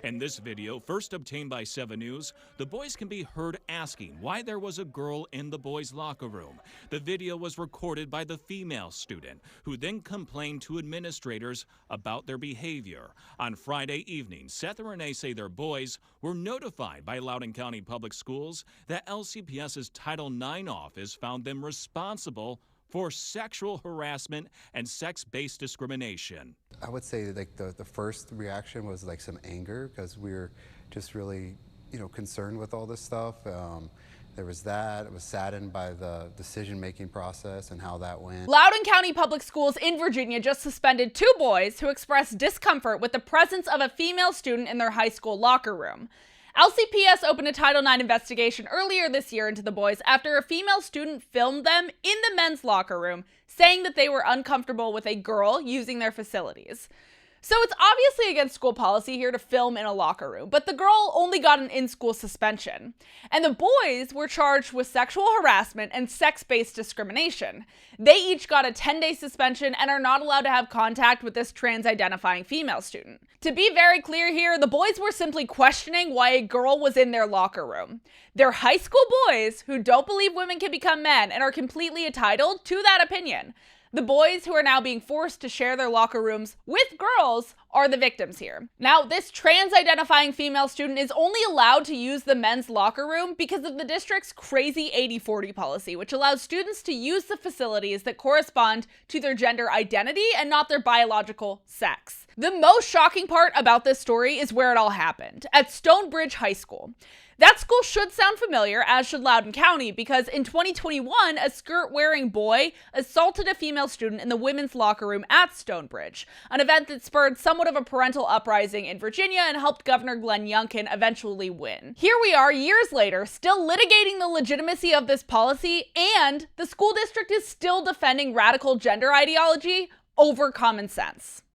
In this video, first obtained by 7 News, the boys can be heard asking why there was a girl in the boys' locker room. The video was recorded by the female student, who then complained to administrators about their behavior. On Friday evening, Seth and Renee say their boys were notified by Loudoun County Public Schools that LCPS's Title IX office found them responsible for sexual harassment and sex-based discrimination. I would say like the first reaction was like some anger because we were just really, concerned with all this stuff. There was that. I was saddened by the decision-making process and how that went. Loudoun County Public Schools in Virginia just suspended 2 boys who expressed discomfort with the presence of a female student in their high school locker room. LCPS opened a Title IX investigation earlier this year into the boys after a female student filmed them in the men's locker room, saying that they were uncomfortable with a girl using their facilities. So it's obviously against school policy here to film in a locker room, but the girl only got an in-school suspension. And the boys were charged with sexual harassment and sex-based discrimination. They each got a 10-day suspension and are not allowed to have contact with this trans-identifying female student. To be very clear here, the boys were simply questioning why a girl was in their locker room. They're high school boys who don't believe women can become men and are completely entitled to that opinion. The boys who are now being forced to share their locker rooms with girls are the victims here. Now, this trans-identifying female student is only allowed to use the men's locker room because of the district's crazy 80-40 policy, which allows students to use the facilities that correspond to their gender identity and not their biological sex. The most shocking part about this story is where it all happened, at Stonebridge High School. That school should sound familiar, as should Loudoun County, because in 2021, a skirt-wearing boy assaulted a female student in the women's locker room at Stonebridge, an event that spurred somewhat of a parental uprising in Virginia and helped Governor Glenn Youngkin eventually win. Here we are, years later, still litigating the legitimacy of this policy, and the school district is still defending radical gender ideology over common sense.